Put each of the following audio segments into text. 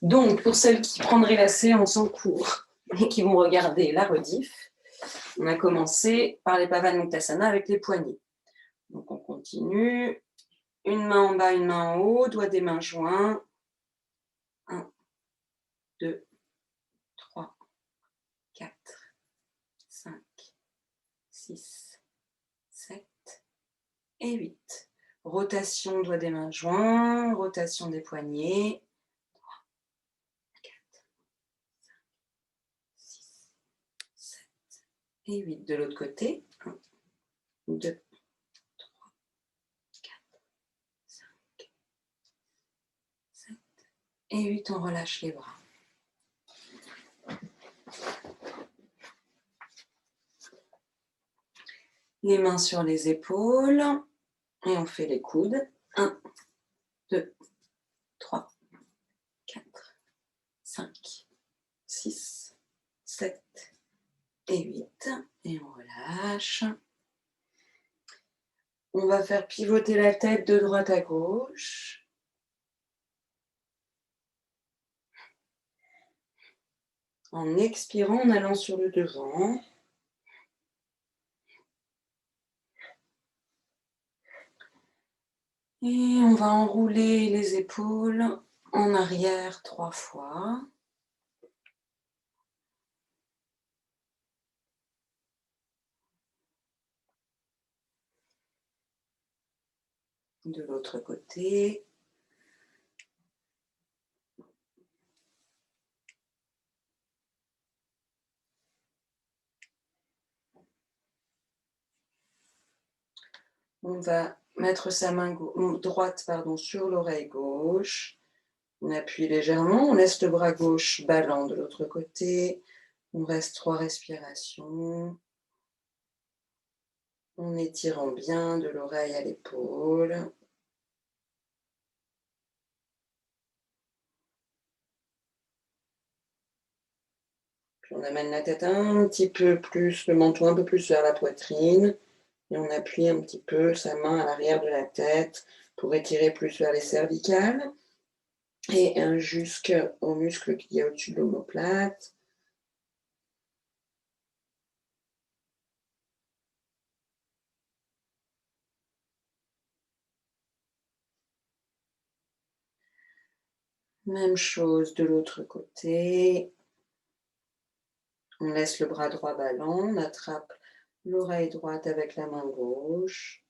Donc, pour celles qui prendraient la séance en cours et qui vont regarder la rediff, on a commencé par les Pavanuktasana avec les poignets. Donc, on continue. Une main en bas, une main en haut, doigts des mains joints. 1, 2, 3, 4, 5, 6, 7 et 8. Rotation, doigts des mains joints, rotation des poignets. 3, 4, 5, 6, 7 et 8. De l'autre côté. 1, 2, 3, 4, 5, 7 et 8. On relâche les bras. Les mains sur les épaules. Et on fait les coudes. 1, 2, 3, 4, 5, 6, 7 et 8. Et on relâche. On va faire pivoter la tête de droite à gauche. En expirant, en allant sur le devant. Et on va enrouler les épaules en arrière 3 fois. De l'autre côté. On va mettre sa main droite sur l'oreille gauche. On appuie légèrement, on laisse le bras gauche ballant de l'autre côté. On reste 3 respirations. En étirant bien de l'oreille à l'épaule. Puis on amène la tête un petit peu plus, le menton un peu plus vers la poitrine. Et on appuie un petit peu sa main à l'arrière de la tête pour étirer plus vers les cervicales. Et jusqu'au muscle qui est au-dessus de l'omoplate. Même chose de l'autre côté. On laisse le bras droit ballant, on attrape l'oreille droite avec la main gauche.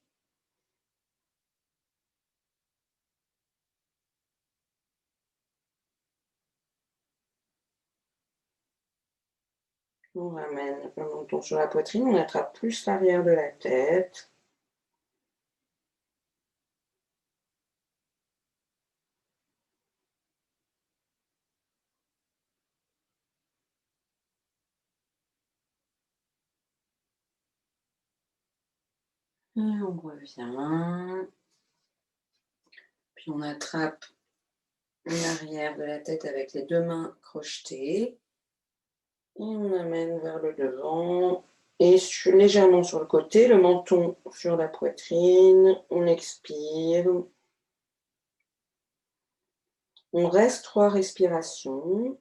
On ramène le menton sur la poitrine, on attrape plus l'arrière de la tête. Et on revient. Puis on attrape l'arrière de la tête avec les 2 mains crochetées. Et on amène vers le devant. Et légèrement sur le côté, le menton sur la poitrine. On expire. On reste 3 respirations.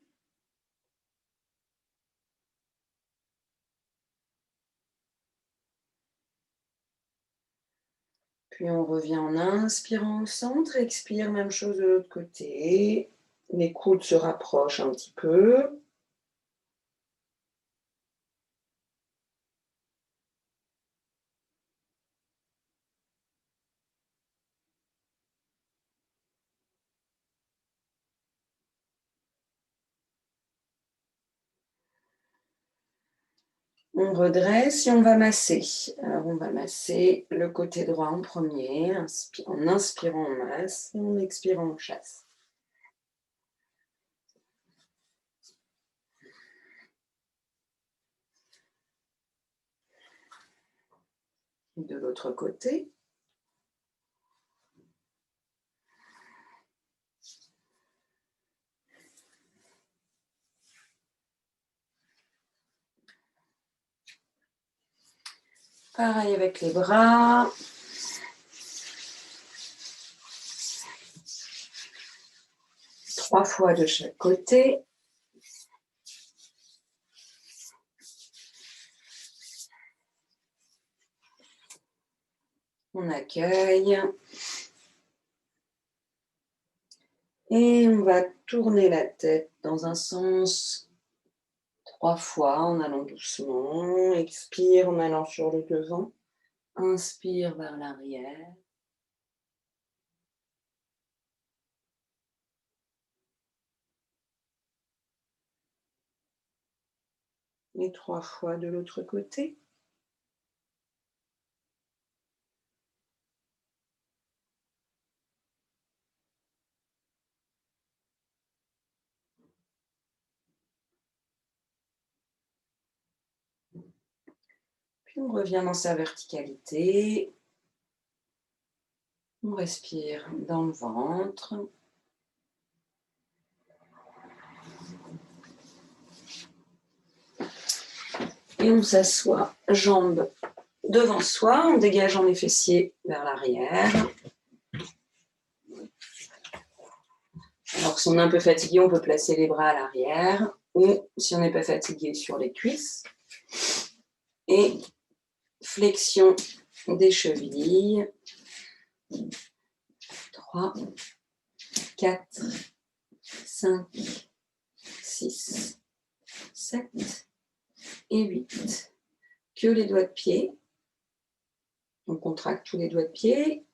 Puis on revient en inspirant au centre, expire, même chose de l'autre côté. Les coudes se rapprochent un petit peu. On redresse et on va masser. Alors on va masser le côté droit en premier, en inspirant on masse, et en expirant on chasse. De l'autre côté. Pareil avec les bras. 3 fois de chaque côté. On accueille. Et on va tourner la tête dans un sens 3 fois en allant doucement. Expire en allant sur le devant. Inspire vers l'arrière. Et 3 fois de l'autre côté. Puis on revient dans sa verticalité. On respire dans le ventre. Et on s'assoit, jambes devant soi, en dégageant les fessiers vers l'arrière. Alors, si on est un peu fatigué, on peut placer les bras à l'arrière, ou si on n'est pas fatigué, sur les cuisses. Et flexion des chevilles. 3, 4, 5, 6, 7 et 8. Que les doigts de pied. On contracte tous les doigts de pied.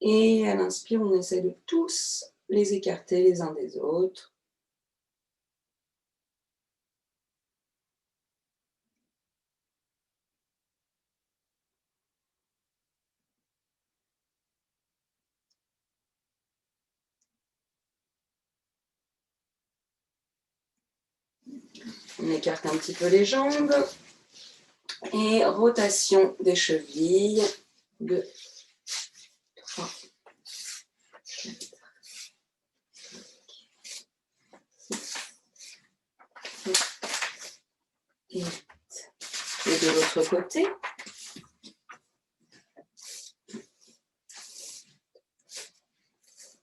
Et à l'inspire, on essaie de tous les écarter les uns des autres. On écarte un petit peu les jambes. Et rotation des chevilles. 2, 3, 4, 5, 6, 7, 8. Et de l'autre côté.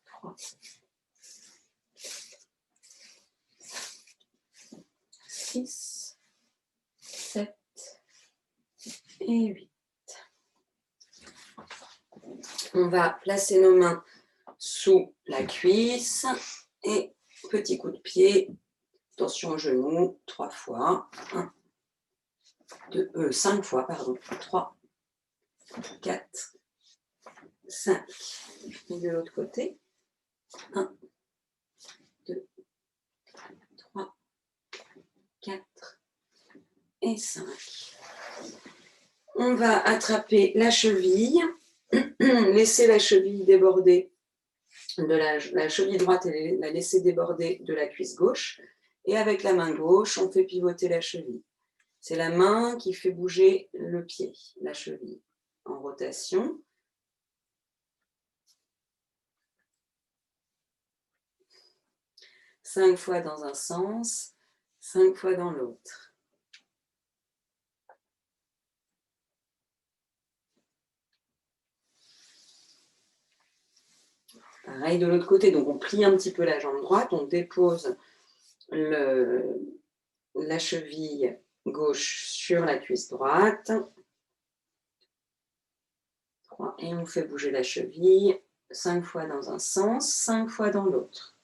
3, 6, 7 et 8. On va placer nos mains sous la cuisse et petit coup de pied, attention au genou, 3 fois, 5 fois, pardon, 3, 4, 5, et de l'autre côté, 1, 2, 3, 4 et 5. On va attraper la cheville, laisser la cheville déborder de la cheville droite et la laisser déborder de la cuisse gauche. Et avec la main gauche, on fait pivoter la cheville. C'est la main qui fait bouger le pied, la cheville, en rotation. Cinq fois dans un sens, 5 fois dans l'autre. Pareil de l'autre côté, donc on plie un petit peu la jambe droite, on dépose la cheville gauche sur la cuisse droite. 3, et on fait bouger la cheville 5 fois dans un sens, 5 fois dans l'autre.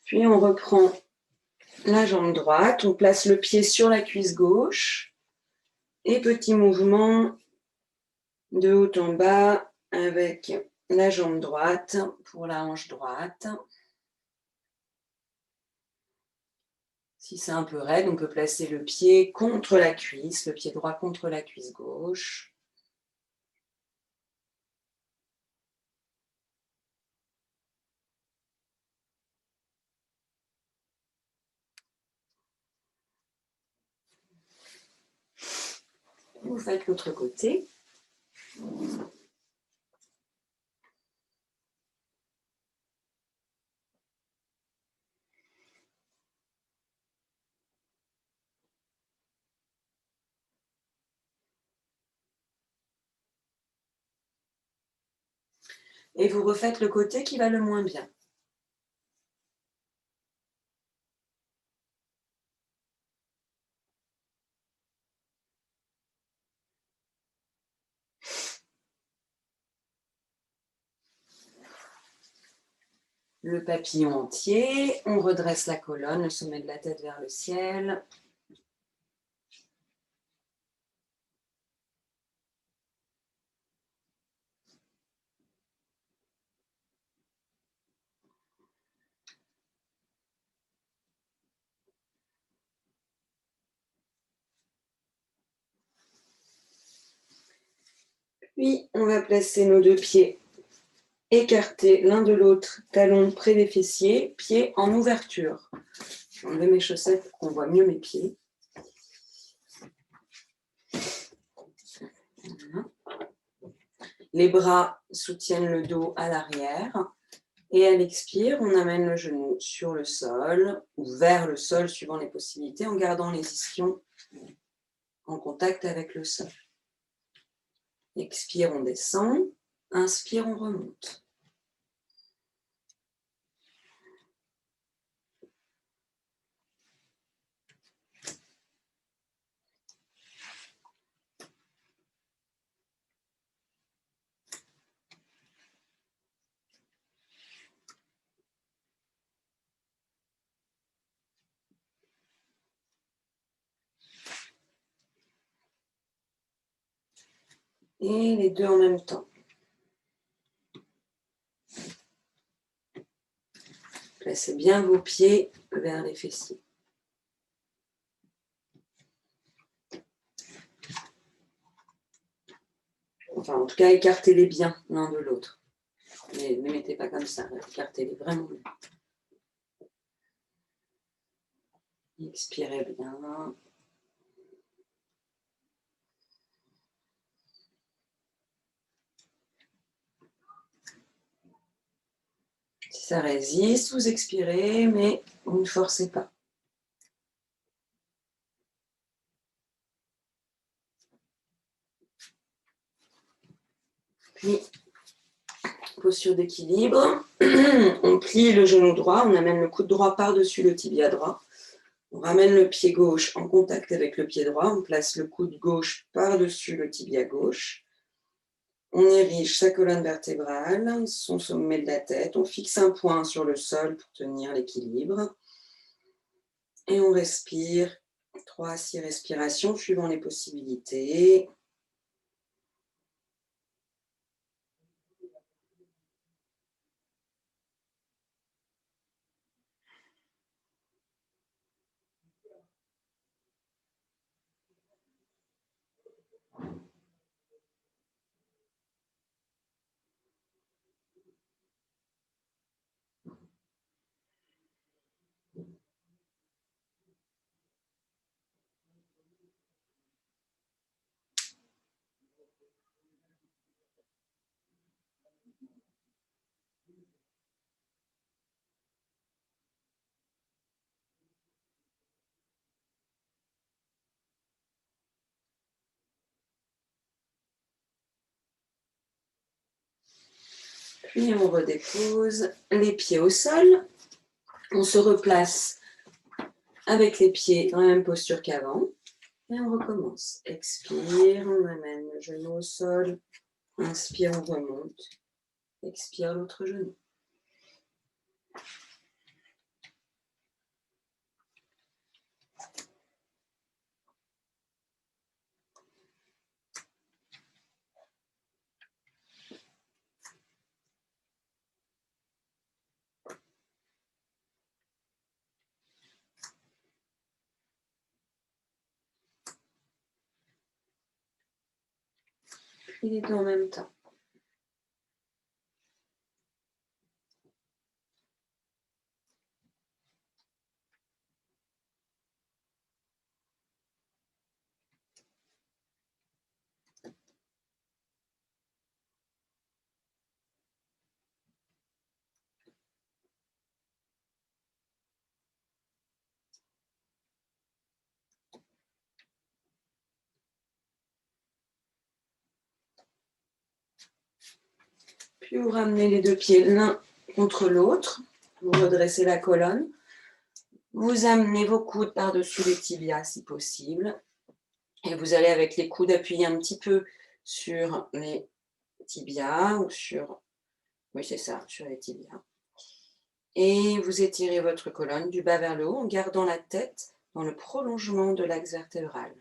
Puis on reprend la jambe droite, on place le pied sur la cuisse gauche et petit mouvement de haut en bas avec la jambe droite pour la hanche droite. Si c'est un peu raide, on peut placer le pied contre la cuisse, le pied droit contre la cuisse gauche. Vous faites l'autre côté. Et vous refaites le côté qui va le moins bien. Le papillon entier, on redresse la colonne, le sommet de la tête vers le ciel. Puis, on va placer nos deux pieds écartés l'un de l'autre, talons près des fessiers, pieds en ouverture. Je vais enlever mes chaussettes pour qu'on voit mieux mes pieds. Voilà. Les bras soutiennent le dos à l'arrière. Et à l'expire, on amène le genou sur le sol ou vers le sol, suivant les possibilités, en gardant les ischions en contact avec le sol. Expire, on descend. Inspire, on remonte. Et les deux en même temps. Placez bien vos pieds vers les fessiers. Enfin, en tout cas, écartez-les bien l'un de l'autre. Mais ne les mettez pas comme ça, écartez-les vraiment bien. Expirez bien. Si ça résiste, vous expirez, mais vous ne forcez pas. Puis, posture d'équilibre. On plie le genou droit, on amène le coude droit par-dessus le tibia droit. On ramène le pied gauche en contact avec le pied droit. On place le coude gauche par-dessus le tibia gauche. On érige sa colonne vertébrale, son sommet de la tête. On fixe un point sur le sol pour tenir l'équilibre. Et on respire 3 à 6 respirations suivant les possibilités. Puis on redépose les pieds au sol. On se replace avec les pieds dans la même posture qu'avant. Et on recommence. Expire, on amène le genou au sol. Inspire, on remonte. Expire l'autre genou. Puis les deux en même temps. Puis vous ramenez les deux pieds l'un contre l'autre. Vous redressez la colonne. Vous amenez vos coudes par-dessus les tibias si possible. Et vous allez avec les coudes appuyer un petit peu sur les tibias ou sur... Oui, c'est ça, sur les tibias. Et vous étirez votre colonne du bas vers le haut en gardant la tête dans le prolongement de l'axe vertébral.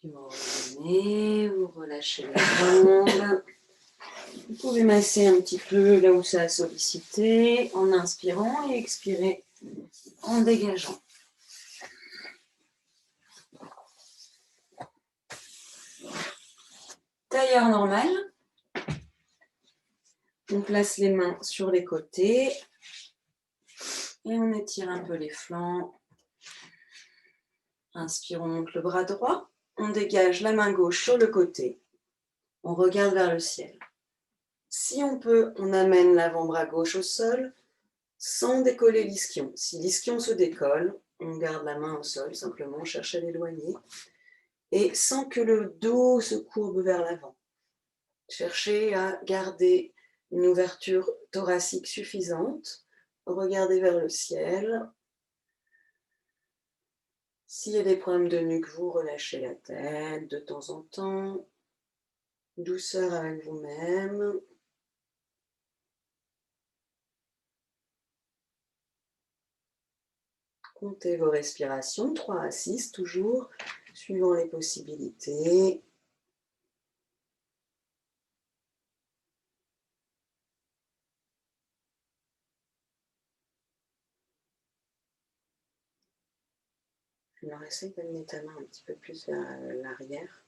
Vous revenez, vous relâchez la jambe. Vous pouvez masser un petit peu là où ça a sollicité en inspirant et expirez en dégageant. Tailleur normal. On place les mains sur les côtés et on étire un peu les flancs. Inspire, on monte le bras droit. On dégage la main gauche sur le côté. On regarde vers le ciel. Si on peut, on amène l'avant-bras gauche au sol sans décoller l'ischio. Si l'ischio se décolle, on garde la main au sol, simplement on cherche à l'éloigner. Et sans que le dos se courbe vers l'avant. Cherchez à garder une ouverture thoracique suffisante. Regardez vers le ciel. S'il y a des problèmes de nuque, vous relâchez la tête de temps en temps. Douceur avec vous-même. Comptez vos respirations, 3 à 6 toujours, suivant les possibilités. Alors essaye d'amener ta main un petit peu plus vers l'arrière.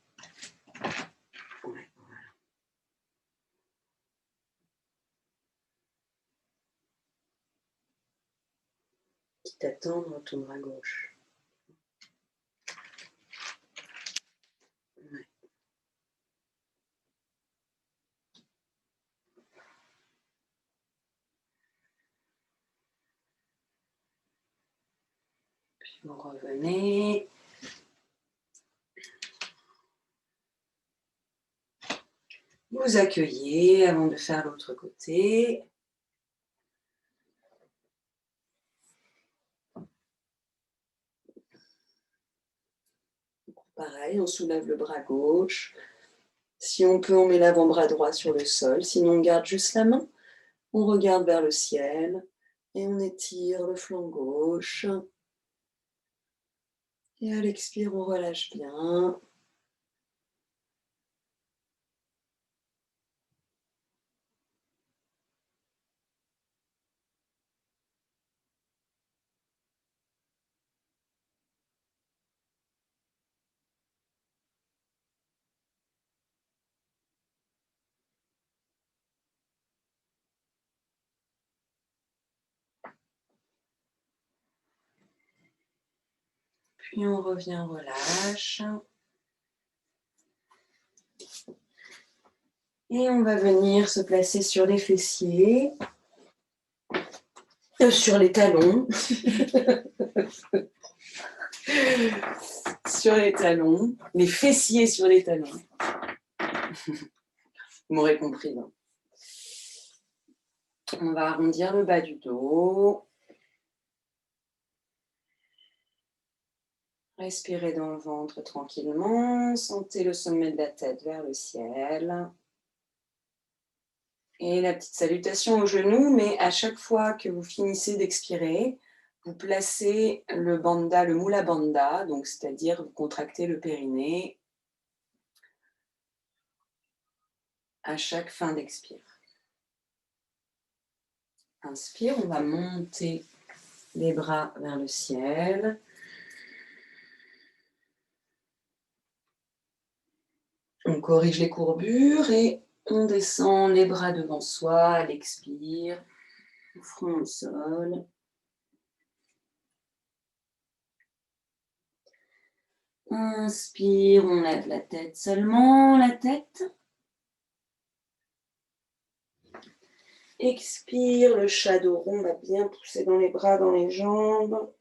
Ouais, voilà. Quitte à tendre ton bras gauche. Ouais. Puis vous revenez. Vous accueillez avant de faire l'autre côté. Pareil, on soulève le bras gauche. Si on peut, on met l'avant-bras droit sur le sol. Sinon, on garde juste la main. On regarde vers le ciel et on étire le flanc gauche. Et à l'expire, on relâche bien. Puis on revient, on relâche. Et on va venir se placer sur les fessiers, sur les talons. Sur les talons, les fessiers sur les talons. Vous m'aurez compris. Hein. On va arrondir le bas du dos. Respirez dans le ventre tranquillement. Sentez le sommet de la tête vers le ciel. Et la petite salutation aux genoux, mais à chaque fois que vous finissez d'expirer, vous placez le bandha, le mula bandha, donc c'est-à-dire vous contractez le périnée. à chaque fin d'expire. Inspire, on va monter les bras vers le ciel. On corrige les courbures et on descend les bras devant soi à l'expire, front au sol. Inspire, on lève la tête, seulement la tête. Expire, le chat dos rond va bien pousser dans les bras, dans les jambes.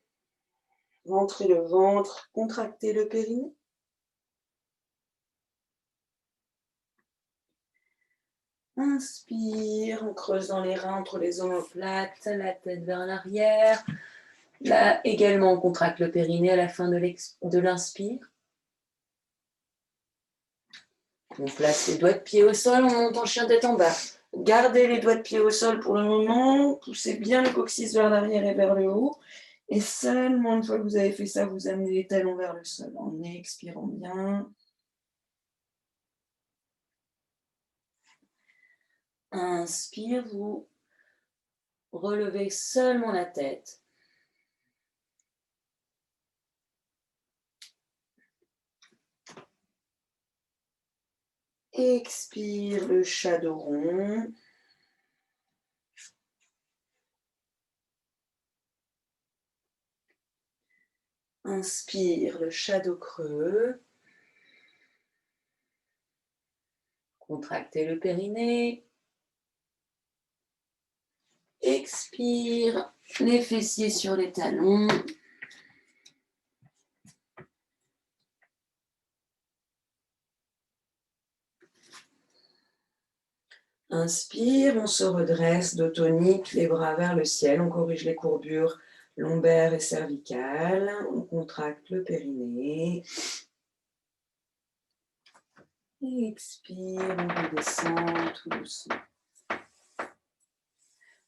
Rentrez le ventre, contractez le périnée. Inspire, on creuse dans les reins entre les omoplates, la tête vers l'arrière. Là, également, on contracte le périnée à la fin de l'inspire. On place les doigts de pied au sol, on monte en chien tête en bas. Gardez les doigts de pied au sol pour le moment. Poussez bien le coccyx vers l'arrière et vers le haut. Et seulement une fois que vous avez fait ça, vous amenez les talons vers le sol en expirant bien. Inspire, vous relevez seulement la tête. Expire, le chat dos rond. Inspire, le chat dos creux. Contractez le périnée. Expire, les fessiers sur les talons. Inspire, on se redresse, dos tonique, les bras vers le ciel. On corrige les courbures lombaires et cervicales. On contracte le périnée. Et expire, on redescend tout doucement.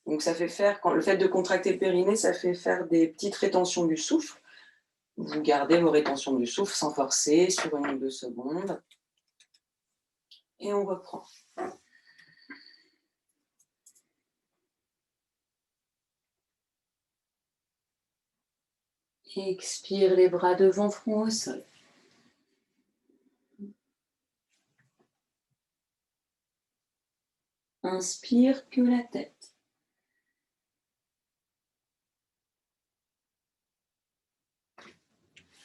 Donc ça fait faire, le fait de contracter le périnée, ça fait faire des petites rétentions du souffle. Vous gardez vos rétentions du souffle sans forcer sur 1 ou 2 secondes. Et on reprend. Expire, les bras devant, front au sol. Inspire, que la tête.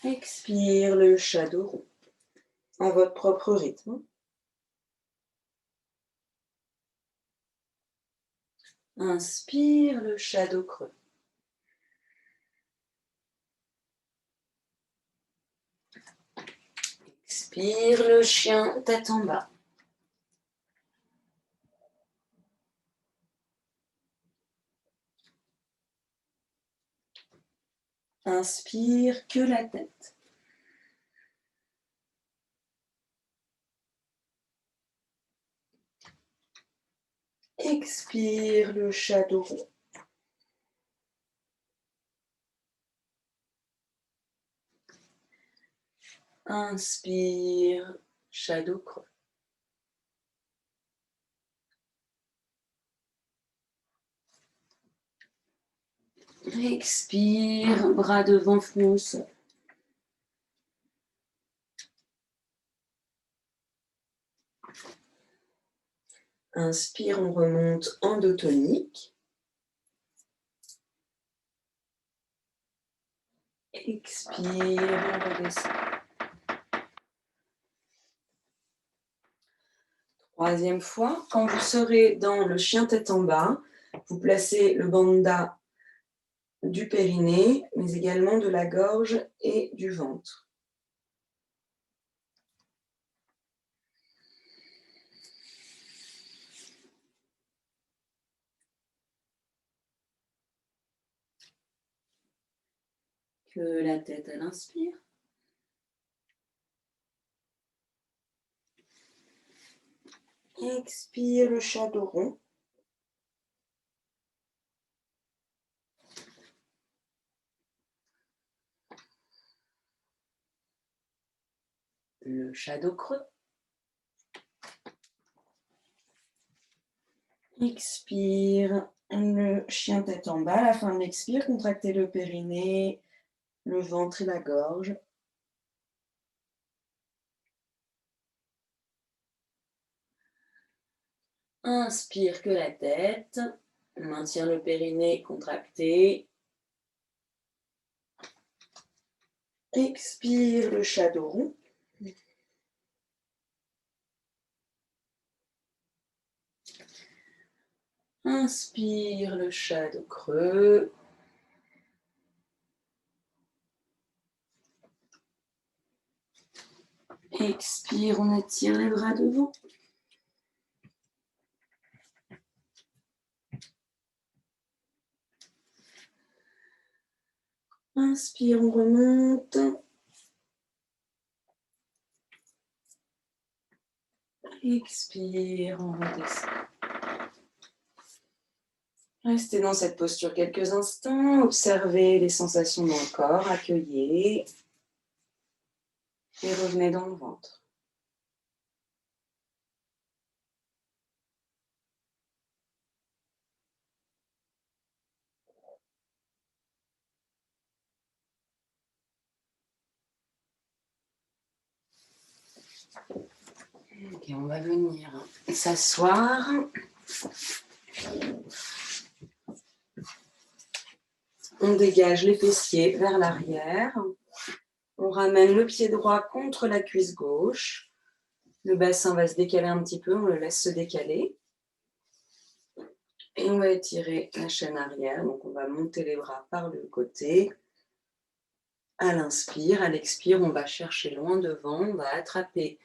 Expire, le chat dos rond. À votre propre rythme. Inspire, le chat dos creux. Expire, le chien tête en bas. Inspire, que la tête. Expire, le chat dos rond. Inspire, chat dos creux. Expire, bras devant, front au sol. Inspire, on remonte en dos tonique. Expire, on redescend. Troisième fois, quand vous serez dans le chien tête en bas, vous placez le bandha du périnée, mais également de la gorge et du ventre. Que la tête à l'inspire. Expire, le chat dos rond. Le chat dos creux. Expire, le chien tête en bas. À la fin de l'expire, contractez le périnée, le ventre et la gorge. Inspire que la tête. Maintient le périnée contracté. Expire le shadow rond. Inspire le shadow creux. Expire, on étire les bras devant. Inspire, on remonte. Expire, on redescend. Restez dans cette posture quelques instants. Observez les sensations dans le corps, accueillez. Et revenez dans le ventre. Ok, on va venir s'asseoir. On dégage les fessiers vers l'arrière. On ramène le pied droit contre la cuisse gauche. Le bassin va se décaler un petit peu, on le laisse se décaler. Et on va étirer la chaîne arrière. Donc on va monter les bras par le côté. À l'inspire, à l'expire, on va chercher loin devant. On va attraper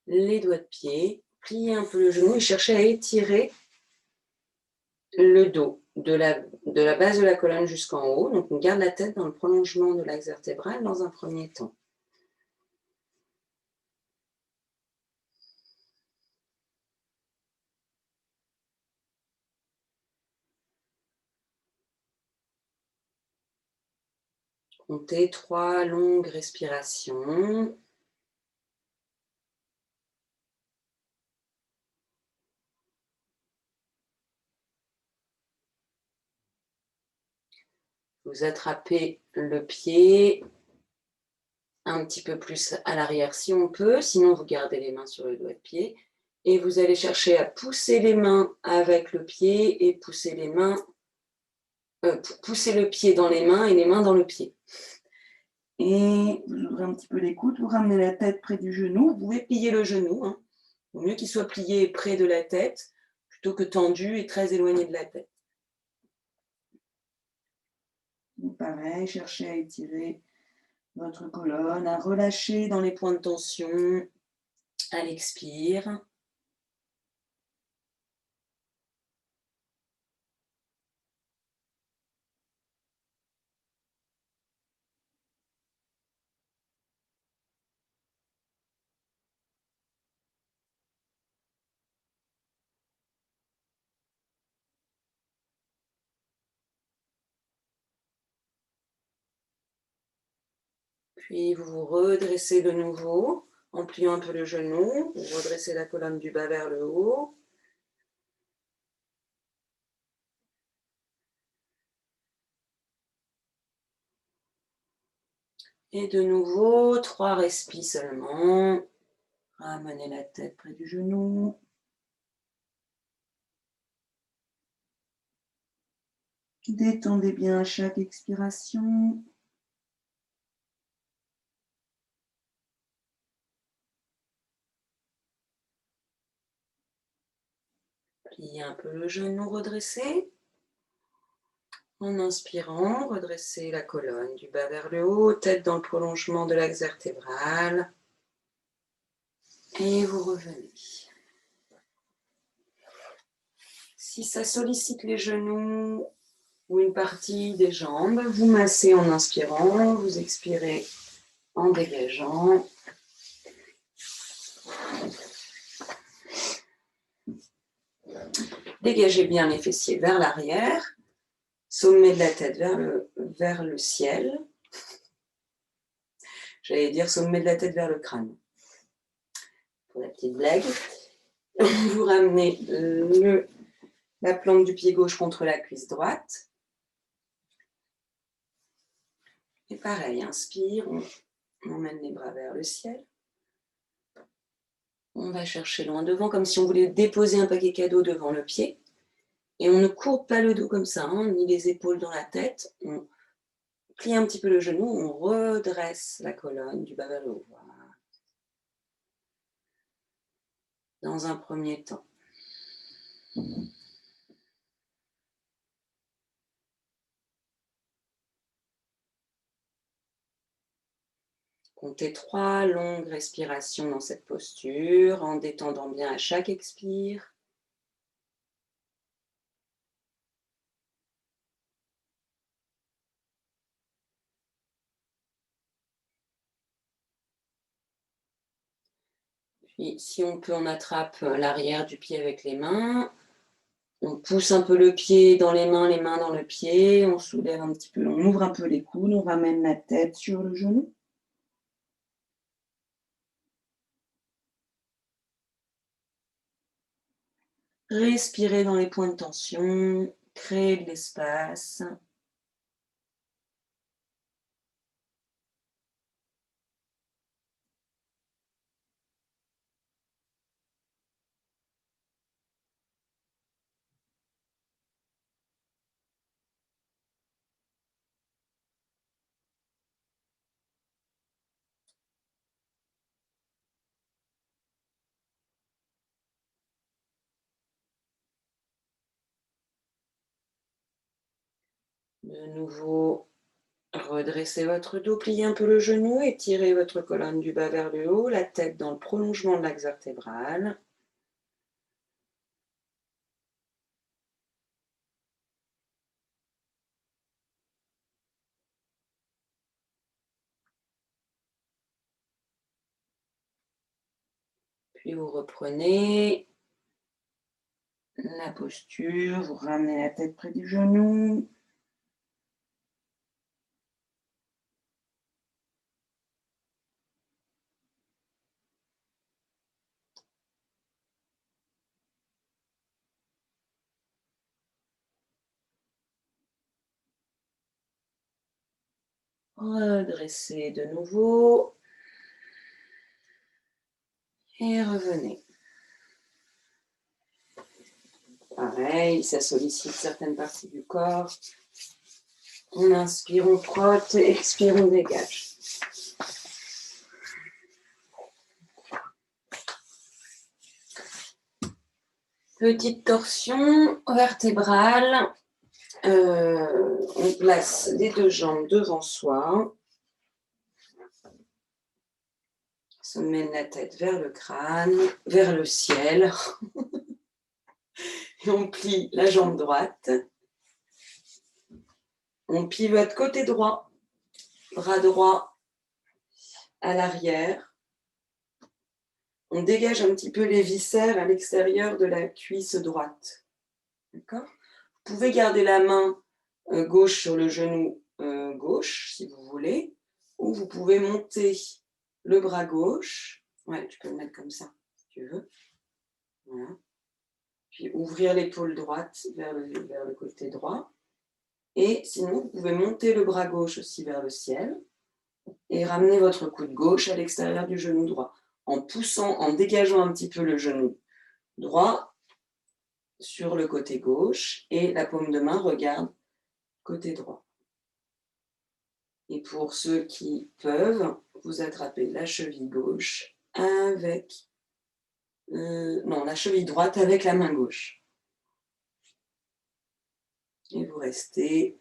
les doigts de pied, plier un peu le genou et chercher à étirer le dos de la base de la colonne jusqu'en haut. Donc on garde la tête dans le prolongement de l'axe vertébral dans un premier temps. Comptez 3 longues respirations. Vous attrapez le pied un petit peu plus à l'arrière si on peut, sinon vous gardez les mains sur le doigt de pied et vous allez chercher à pousser les mains avec le pied et pousser les mains, pousser le pied dans les mains et les mains dans le pied. Et vous ouvrez un petit peu les coudes, vous ramenez la tête près du genou, vous pouvez plier le genou, hein. Il vaut mieux qu'il soit plié près de la tête plutôt que tendu et très éloigné de la tête. Donc pareil, cherchez à étirer votre colonne, à relâcher dans les points de tension à l'expire. Puis vous vous redressez de nouveau en pliant un peu le genou. Vous redressez la colonne du bas vers le haut. Et de nouveau, 3 respis seulement. Ramenez la tête près du genou. Détendez bien à chaque expiration. Pliez un peu le genou, redressez. En inspirant, redressez la colonne du bas vers le haut, tête dans le prolongement de l'axe vertébral. Et vous revenez. Si ça sollicite les genoux ou une partie des jambes, vous massez en inspirant, vous expirez en dégageant. Dégagez bien les fessiers vers l'arrière, sommet de la tête vers le ciel. J'allais dire sommet de la tête vers le crâne. Pour la petite blague. Vous ramenez La plante du pied gauche contre la cuisse droite. Et pareil, inspire, on emmène les bras vers le ciel. On va chercher loin devant, comme si on voulait déposer un paquet cadeau devant le pied. Et on ne courbe pas le dos comme ça, hein, ni les épaules dans la tête. On plie un petit peu le genou, on redresse la colonne du bas vers le haut. Voilà. Dans un premier temps. Comptez 3 longues respirations dans cette posture, en détendant bien à chaque expire. Puis, si on peut, on attrape l'arrière du pied avec les mains. On pousse un peu le pied dans les mains dans le pied. On soulève un petit peu, on ouvre un peu les coudes, on ramène la tête sur le genou. Respirez dans les points de tension, créez de l'espace. De nouveau, redressez votre dos, pliez un peu le genou, étirez votre colonne du bas vers le haut, la tête dans le prolongement de l'axe vertébral. Puis vous reprenez la posture, vous ramenez la tête près du genou. Redressez de nouveau. Et revenez. Pareil, ça sollicite certaines parties du corps. On inspire, on frotte, expire, on dégage. Petite torsion vertébrale. On place les 2 jambes devant soi. On mène la tête vers le crâne, vers le ciel. Et on plie la jambe droite. On pivote côté droit, bras droit à l'arrière. On dégage un petit peu les viscères à l'extérieur de la cuisse droite. D'accord ? Vous pouvez garder la main gauche sur le genou gauche, si vous voulez, ou vous pouvez monter le bras gauche. Ouais, tu peux le mettre comme ça, si tu veux. Voilà. Puis ouvrir l'épaule droite vers le côté droit. Et sinon, vous pouvez monter le bras gauche aussi vers le ciel et ramener votre coude gauche à l'extérieur du genou droit, en poussant, en dégageant un petit peu le genou droit sur le côté gauche et la paume de main regarde côté droit. Et pour ceux qui peuvent, vous attrapez la cheville gauche avec... non, la cheville droite avec la main gauche. Et vous restez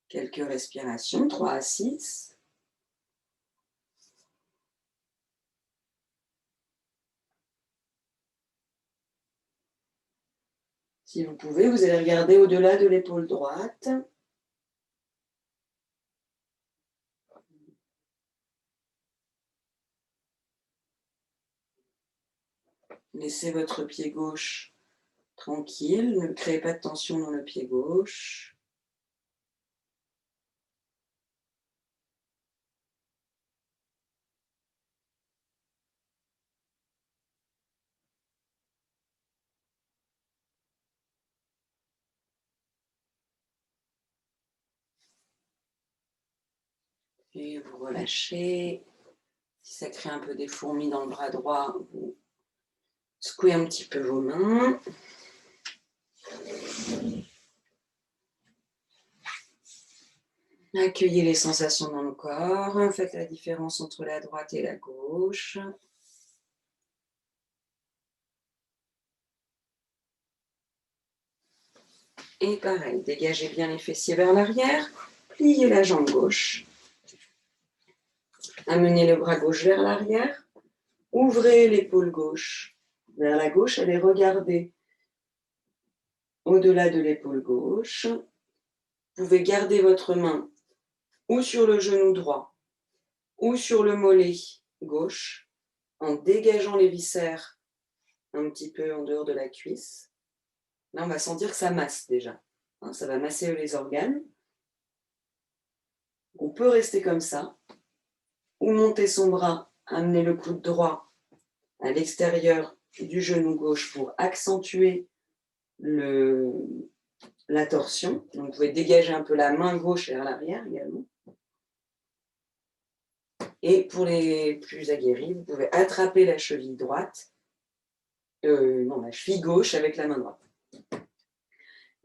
quelques respirations, 3 à 6. Si vous pouvez, vous allez regarder au-delà de l'épaule droite. Laissez votre pied gauche tranquille, ne créez pas de tension dans le pied gauche. Puis vous relâchez. Si ça crée un peu des fourmis dans le bras droit, vous secouez un petit peu vos mains. Accueillez les sensations dans le corps. Faites la différence entre la droite et la gauche. Et pareil, dégagez bien les fessiers vers l'arrière. Pliez la jambe gauche. Amenez le bras gauche vers l'arrière. Ouvrez l'épaule gauche vers la gauche. Allez regarder au-delà de l'épaule gauche. Vous pouvez garder votre main ou sur le genou droit ou sur le mollet gauche en dégageant les viscères un petit peu en dehors de la cuisse. Là, on va sentir que ça masse déjà. Ça va masser les organes. On peut rester comme ça ou monter son bras, amener le coude droit à l'extérieur du genou gauche pour accentuer la torsion. Donc, vous pouvez dégager un peu la main gauche vers l'arrière également. Et pour les plus aguerris, vous pouvez attraper la cheville droite, la cheville gauche avec la main droite.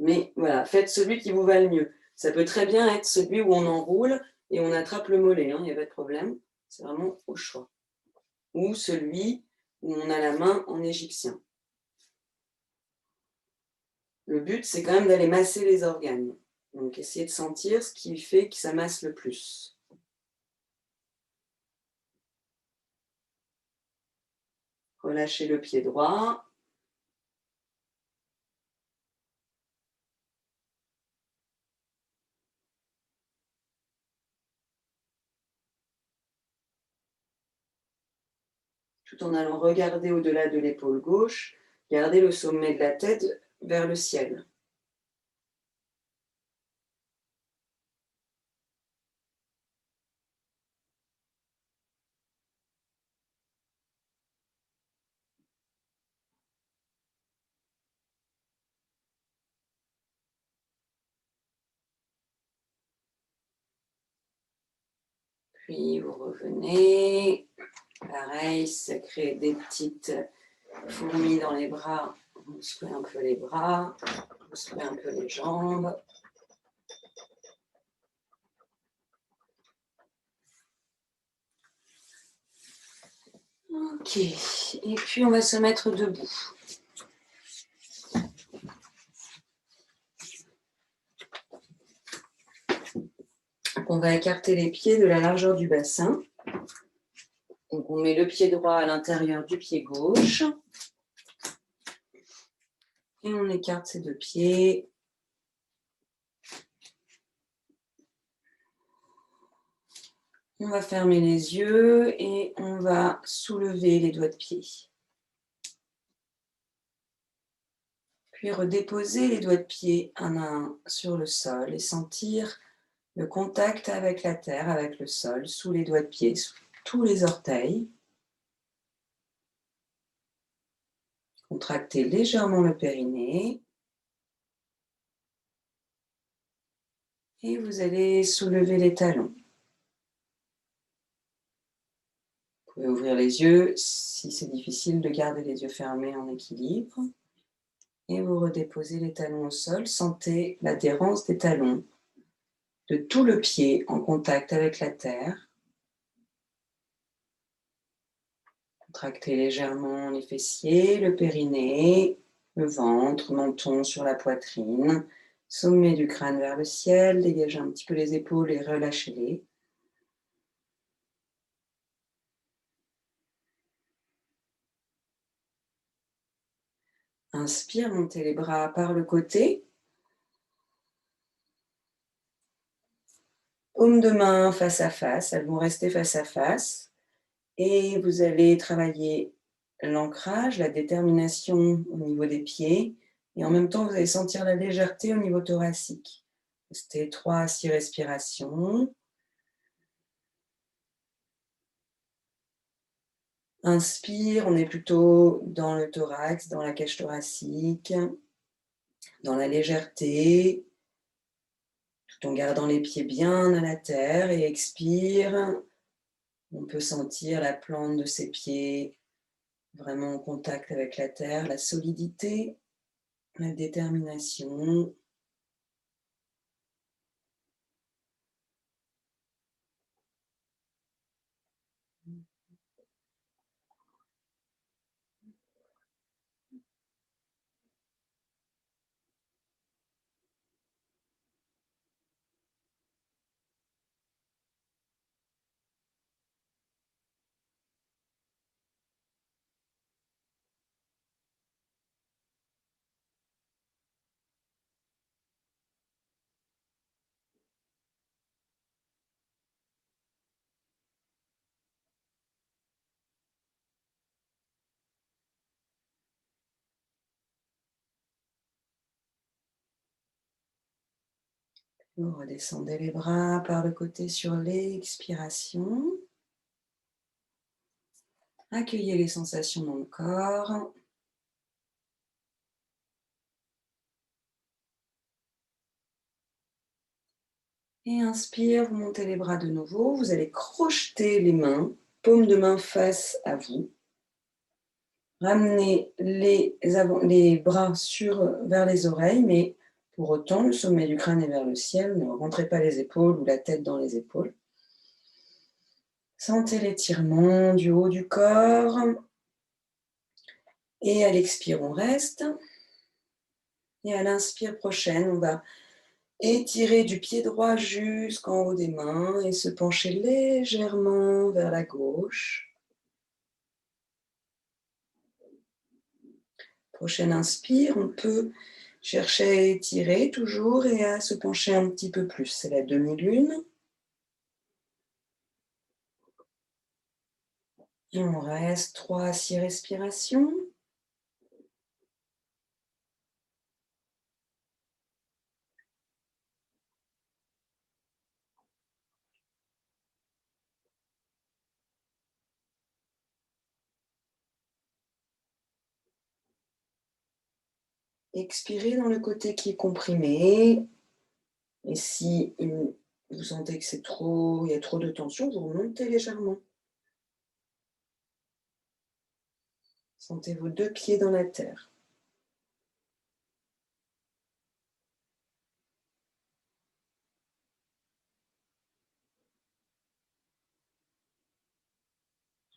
Mais voilà, faites celui qui vous va le mieux. Ça peut très bien être celui où on enroule et on attrape le mollet, il n'y a pas de problème. C'est vraiment au choix. Ou celui où on a la main en égyptien. Le but, c'est quand même d'aller masser les organes. Donc, essayez de sentir ce qui fait que ça masse le plus. Relâchez le pied droit. Tout en allant regarder au-delà de l'épaule gauche, gardez le sommet de la tête vers le ciel. Puis vous revenez. Pareil, ça crée des petites fourmis dans les bras. Vous secouez un peu les bras, vous secouez un peu les jambes. Ok, et puis on va se mettre debout. On va écarter les pieds de la largeur du bassin. Donc on met le pied droit à l'intérieur du pied gauche. Et on écarte ces deux pieds. On va fermer les yeux et on va soulever les doigts de pied. Puis redéposer les doigts de pied un à un sur le sol et sentir le contact avec la terre, avec le sol, sous les doigts de pied, sous tous les orteils. Contractez légèrement le périnée. Et vous allez soulever les talons. Vous pouvez ouvrir les yeux si c'est difficile de garder les yeux fermés en équilibre. Et vous redéposez les talons au sol. Sentez l'adhérence des talons, de tout le pied en contact avec la terre. Contractez légèrement les fessiers, le périnée, le ventre, menton sur la poitrine, sommet du crâne vers le ciel, dégagez un petit peu les épaules et relâchez-les. Inspire, montez les bras par le côté. Paume de main face à face, elles vont rester face à face. Et vous allez travailler l'ancrage, la détermination au niveau des pieds. Et en même temps, vous allez sentir la légèreté au niveau thoracique. Restez 3 à 6 respirations. Inspire, on est plutôt dans le thorax, dans la cage thoracique, dans la légèreté, tout en gardant les pieds bien à la terre. Et expire, on peut sentir la plante de ses pieds vraiment en contact avec la terre, la solidité, la détermination. Vous redescendez les bras par le côté sur l'expiration. Accueillez les sensations dans le corps. Et inspire, vous montez les bras de nouveau. Vous allez crocheter les mains, paume de main face à vous. Ramenez les bras vers les oreilles, mais pour autant, le sommet du crâne est vers le ciel. Ne rentrez pas les épaules ou la tête dans les épaules. Sentez l'étirement du haut du corps. Et à l'expire, on reste. Et à l'inspire prochaine, on va étirer du pied droit jusqu'en haut des mains et se pencher légèrement vers la gauche. Prochaine inspire, on peut chercher à étirer toujours et à se pencher un petit peu plus. C'est la demi-lune. Et on reste 3 à 6 respirations. Expirez dans le côté qui est comprimé. Et si vous sentez que c'est trop, il y a trop de tension, vous remontez légèrement. Sentez vos 2 pieds dans la terre.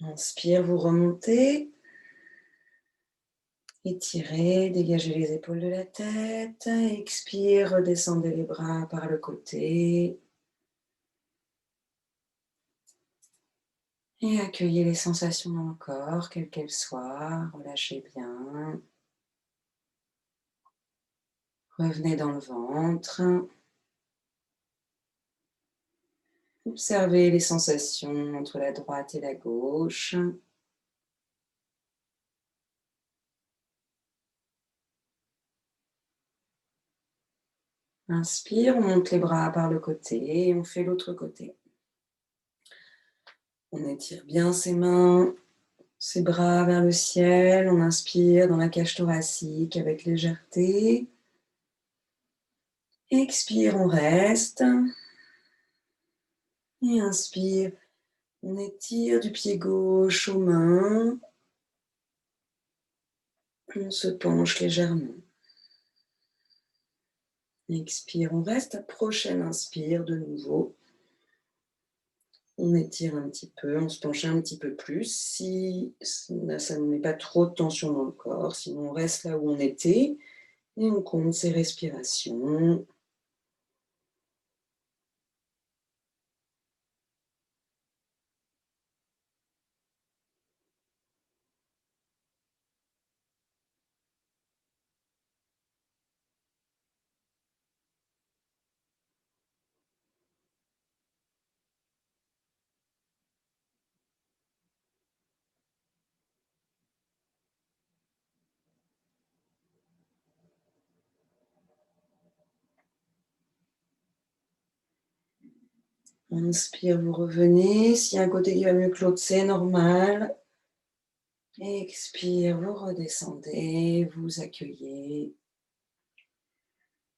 Inspire, vous remontez. Étirez, dégagez les épaules de la tête. Expire, redescendez les bras par le côté. Et accueillez les sensations dans le corps, quelles qu'elles soient. Relâchez bien. Revenez dans le ventre. Observez les sensations entre la droite et la gauche. Inspire, on monte les bras par le côté et on fait l'autre côté. On étire bien ses mains, ses bras vers le ciel. On inspire dans la cage thoracique avec légèreté. Expire, on reste. Et inspire, on étire du pied gauche aux mains. On se penche légèrement. Expire, on reste. Prochaine inspire de nouveau. On étire un petit peu, on se penche un petit peu plus. Si ça ne met pas trop de tension dans le corps, sinon on reste là où on était et on compte ses respirations. Inspire, vous revenez. S'il y a un côté qui va mieux que l'autre, c'est normal. Expire, vous redescendez, vous accueillez.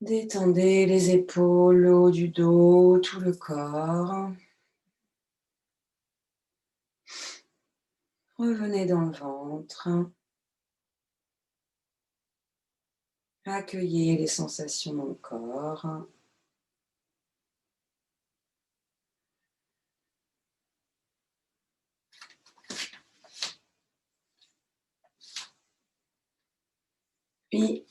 Détendez les épaules, le haut du dos, tout le corps. Revenez dans le ventre. Accueillez les sensations dans le corps. Puis,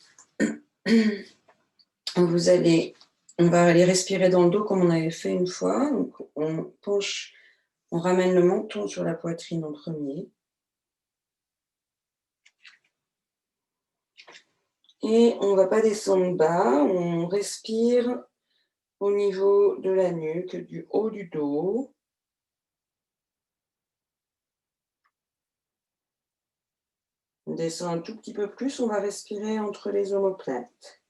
on va aller respirer dans le dos comme on avait fait une fois. Donc, on penche, on ramène le menton sur la poitrine en premier. Et on ne va pas descendre bas, on respire au niveau de la nuque, du haut du dos. On descend un tout petit peu plus, on va respirer entre les omoplates.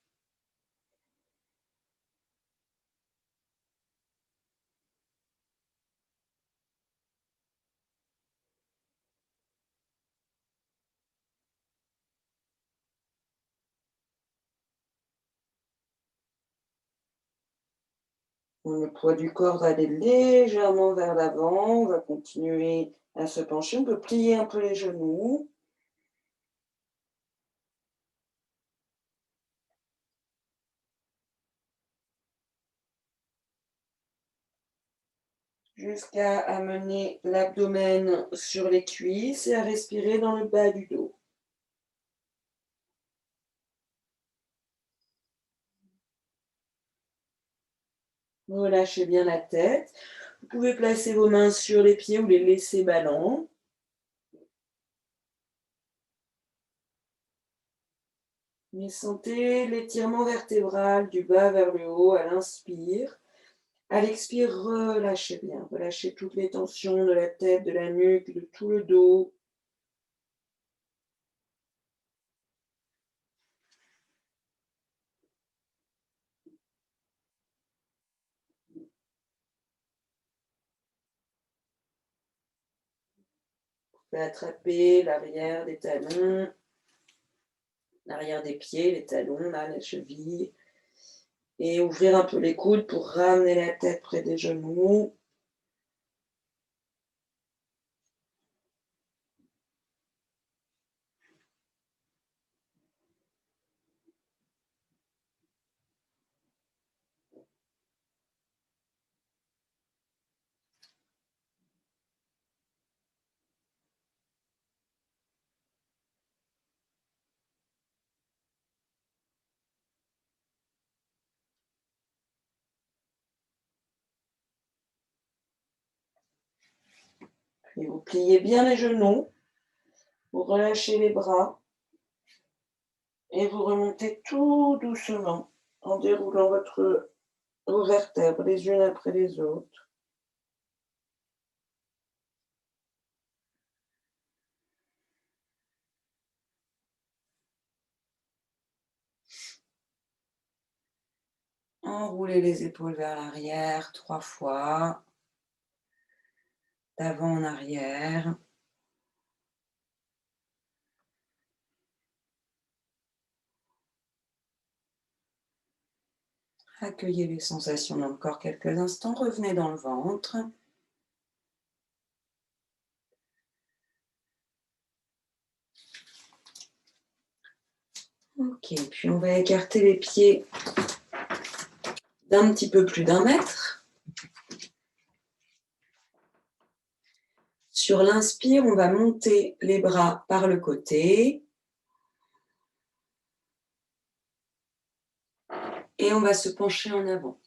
Le poids du corps va aller légèrement vers l'avant, on va continuer à se pencher, on peut plier un peu les genoux. Jusqu'à amener l'abdomen sur les cuisses et à respirer dans le bas du dos. Relâchez bien la tête. Vous pouvez placer vos mains sur les pieds ou les laisser ballants. Mais sentez l'étirement vertébral du bas vers le haut à l'inspire. À l'expire, relâchez bien. Relâchez toutes les tensions de la tête, de la nuque, de tout le dos. Vous pouvez attraper l'arrière des talons, l'arrière des pieds, les talons, là, les chevilles. Et ouvrir un peu les coudes pour ramener la tête près des genoux. Et vous pliez bien les genoux. Vous relâchez les bras. Et vous remontez tout doucement en déroulant vos vertèbres les unes après les autres. Enroulez les épaules vers l'arrière 3 fois, d'avant en arrière. Accueillez les sensations dans le corps quelques instants, revenez dans le ventre. Ok, puis on va écarter les pieds d'un petit peu plus d'1 mètre. Sur l'inspire, on va monter les bras par le côté. Et on va se pencher en avant.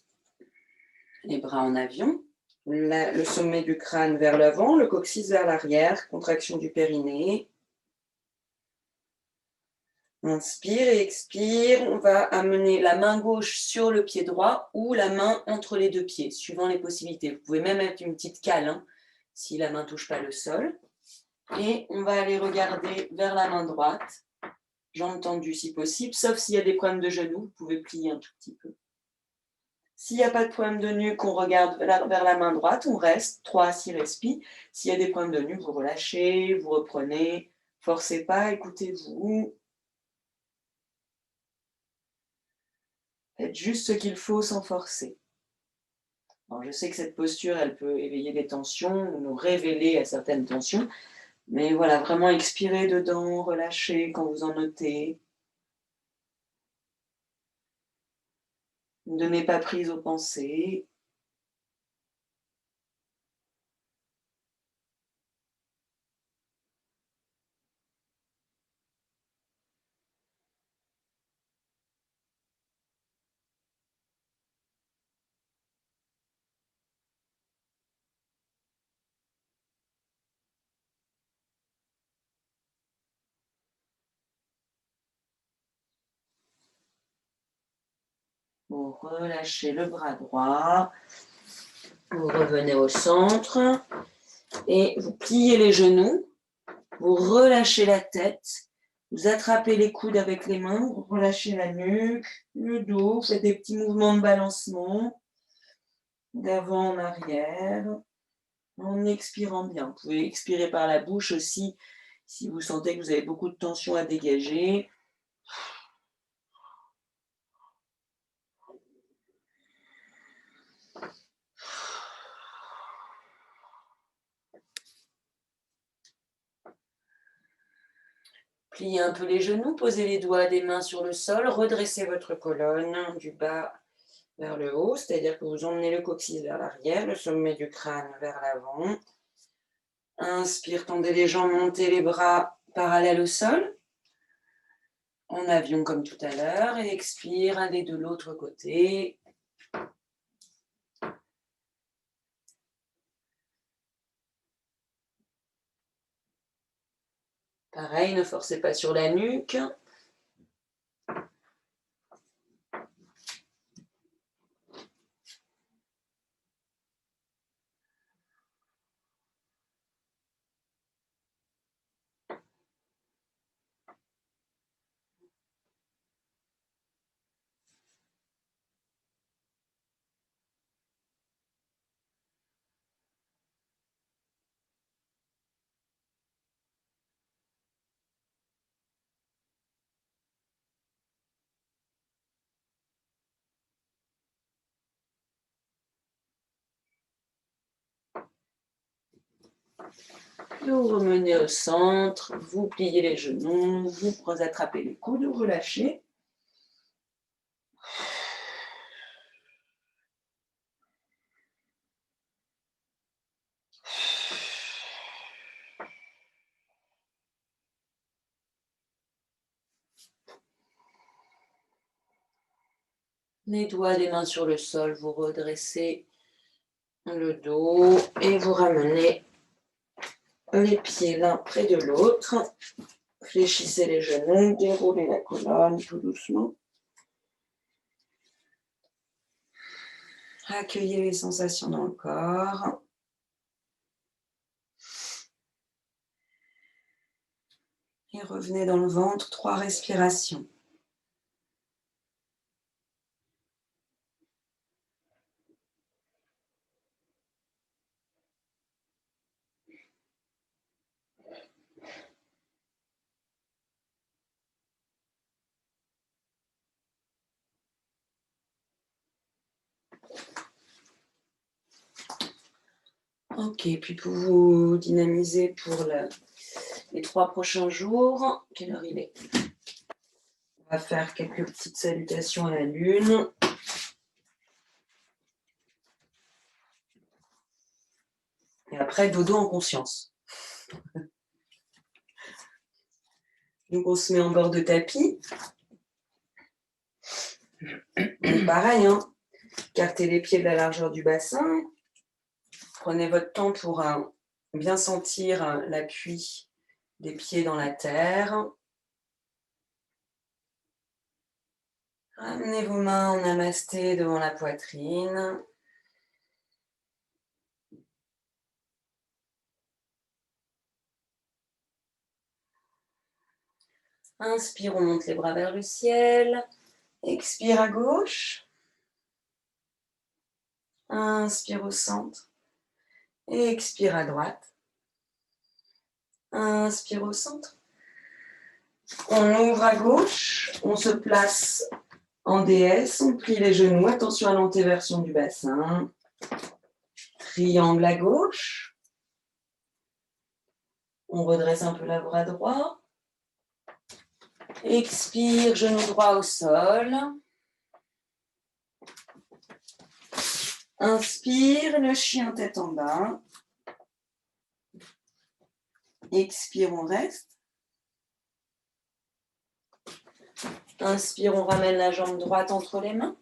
Les bras en avion, le sommet du crâne vers l'avant, le coccyx vers l'arrière, contraction du périnée. Inspire et expire, on va amener la main gauche sur le pied droit ou la main entre les deux pieds, suivant les possibilités. Vous pouvez même mettre une petite cale hein, si la main ne touche pas le sol. Et on va aller regarder vers la main droite, jambes tendues si possible, sauf s'il y a des problèmes de genoux, vous pouvez plier un tout petit peu. S'il n'y a pas de problème de nuque, on regarde vers la main droite, on reste 3 à 6 respires. S'il y a des problèmes de nuque, vous relâchez, vous reprenez, forcez pas, écoutez-vous. Faites juste ce qu'il faut sans forcer. Alors, je sais que cette posture, elle peut éveiller des tensions, ou nous révéler à certaines tensions, mais voilà, vraiment expirez dedans, relâchez quand vous en notez. Ne donnez pas prise aux pensées. Vous relâchez le bras droit. Vous revenez au centre et vous pliez les genoux. Vous relâchez la tête. Vous attrapez les coudes avec les mains. Vous relâchez la nuque, le dos. Vous faites des petits mouvements de balancement d'avant en arrière en expirant bien. Vous pouvez expirer par la bouche aussi si vous sentez que vous avez beaucoup de tension à dégager. Pliez un peu les genoux, posez les doigts des mains sur le sol, redressez votre colonne du bas vers le haut, c'est-à-dire que vous emmenez le coccyx vers l'arrière, le sommet du crâne vers l'avant. Inspire, tendez les jambes, montez les bras parallèles au sol, en avion comme tout à l'heure, et expire, allez de l'autre côté. Pareil, ne forcez pas sur la nuque. Vous remenez au centre, vous pliez les genoux, vous attrapez les coudes, vous relâchez. Les doigts des mains sur le sol, vous redressez le dos et vous ramenez les pieds l'un près de l'autre. Fléchissez les genoux, déroulez la colonne tout doucement. Accueillez les sensations dans le corps. Et revenez dans le ventre, 3 respirations. Ok, puis pour vous dynamiser pour les 3 prochains jours, quelle heure il est? On va faire quelques petites salutations à la lune. Et après, dodo en conscience. Donc on se met en bord de tapis. Donc pareil, hein, écartez les pieds de la largeur du bassin. Prenez votre temps pour bien sentir l'appui des pieds dans la terre. Ramenez vos mains en namasté devant la poitrine. Inspire, on monte les bras vers le ciel. Expire à gauche. Inspire au centre. Expire à droite. Inspire au centre. On ouvre à gauche. On se place En déesse, on plie les genoux. Attention à l'antéversion du bassin. Triangle à gauche. On redresse un peu le bras droit. Expire, genou droit au sol. Inspire, le chien tête en bas. Expire, on reste. Inspire, on ramène la jambe droite entre les mains.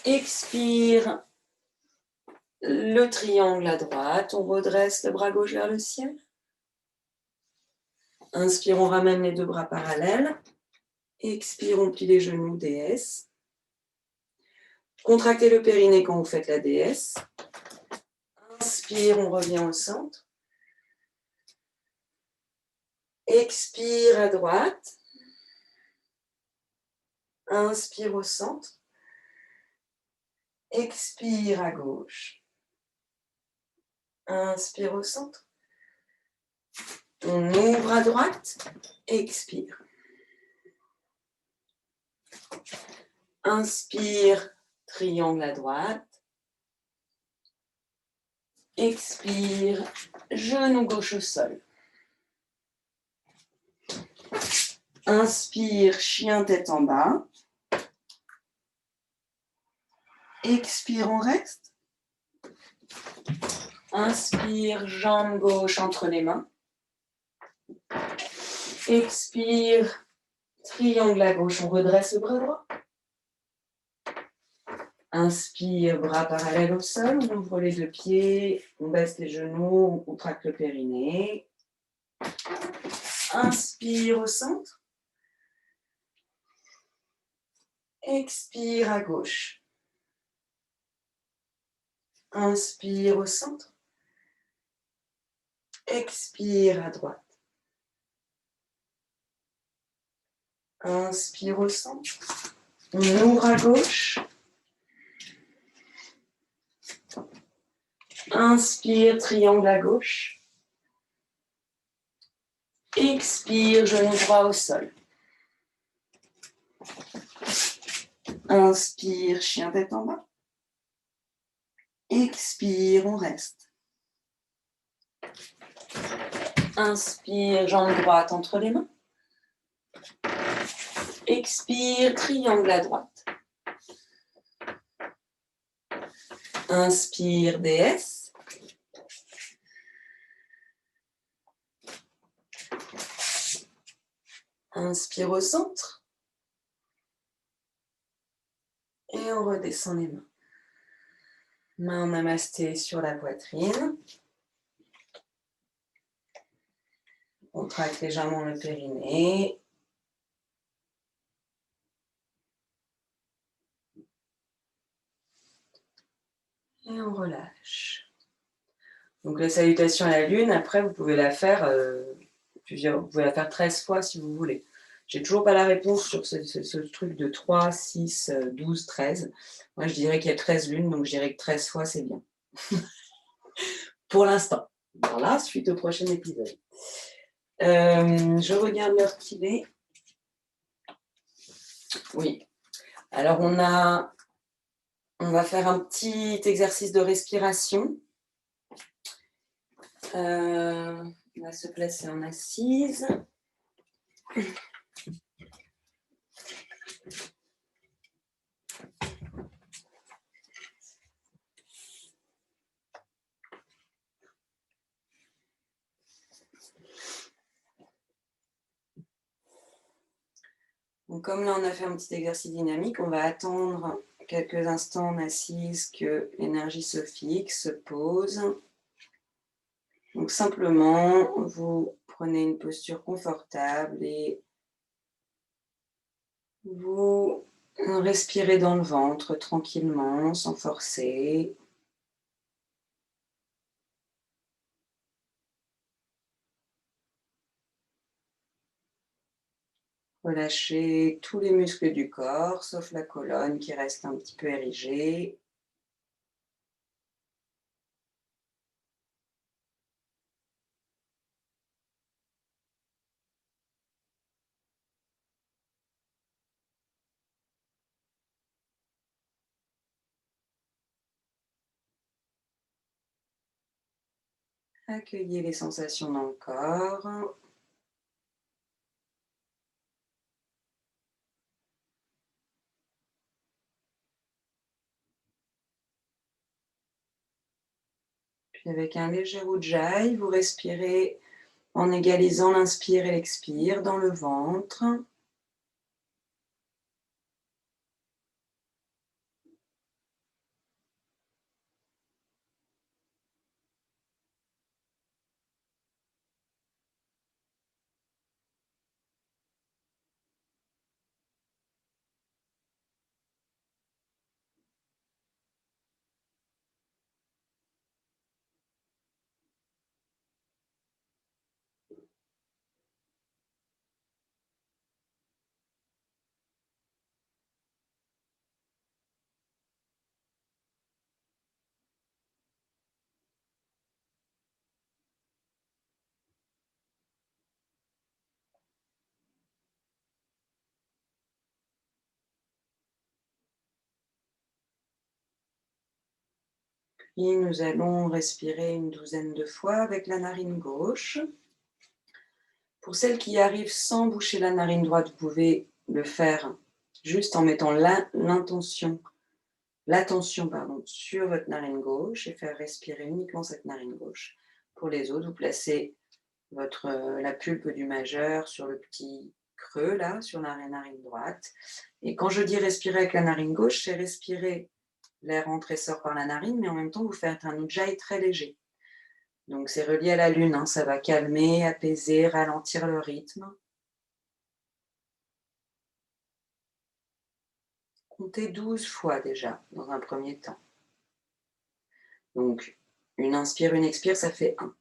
Expire, le triangle à droite. On redresse le bras gauche vers le ciel. Inspire, on ramène les deux bras parallèles. Expire, on plie les genoux, déesse. Contractez le périnée quand vous faites la déesse. Inspire, on revient au centre. Expire à droite. Inspire au centre. Expire à gauche. Inspire au centre. On ouvre à droite. Expire. Inspire, triangle à droite. Expire, genou gauche au sol. Inspire, chien tête en bas. Expire, on reste. Inspire, jambe gauche entre les mains. Expire, triangle à gauche, on redresse le bras droit. Inspire, bras parallèles au sol, on ouvre les deux pieds, on baisse les genoux, on contracte le périnée. Inspire au centre. Expire à gauche. Inspire au centre. Expire à droite. Inspire au centre. On ouvre à gauche. Inspire, triangle à gauche. Expire, genou droit au sol. Inspire, chien tête en bas. Expire, on reste. Inspire, jambe droite entre les mains. Expire, triangle à droite. Inspire, déesse. Inspire au centre. Et on redescend les mains. Main en namasté sur la poitrine. On contracte légèrement le périnée. Et on relâche. Donc la salutation à la lune, après vous pouvez la faire vous pouvez la faire 13 fois si vous voulez. J'ai toujours pas la réponse sur ce truc de 3, 6, 12, 13. Moi je dirais qu'il y a 13 lunes, donc je dirais que 13 fois c'est bien. Pour l'instant. Voilà, suite au prochain épisode. Je regarde l'heure qu'il est. Oui. Alors on va faire un petit exercice de respiration. On va se placer en assise. Donc, comme là on a fait un petit exercice dynamique, on va attendre quelques instants en assise que l'énergie se fixe, se pose. Donc simplement, vous prenez une posture confortable et vous respirez dans le ventre tranquillement, sans forcer. Relâchez tous les muscles du corps, sauf la colonne qui reste un petit peu érigée. Accueillez les sensations dans le corps. Puis avec un léger ujjayi, vous respirez en égalisant l'inspire et l'expire dans le ventre. Puis nous allons respirer une douzaine de fois avec la narine gauche. Pour celles qui arrivent sans boucher la narine droite, vous pouvez le faire juste en mettant l'attention sur votre narine gauche et faire respirer uniquement cette narine gauche. Pour les autres, vous placez la pulpe du majeur sur le petit creux, là, sur la narine droite. Et quand je dis respirer avec la narine gauche, c'est respirer, l'air entre et sort par la narine, mais en même temps, vous faites un ujjayi très léger. Donc c'est relié à la lune, hein, ça va calmer, apaiser, ralentir le rythme. Comptez 12 fois déjà, dans un premier temps. Donc, une inspire, une expire, ça fait 1.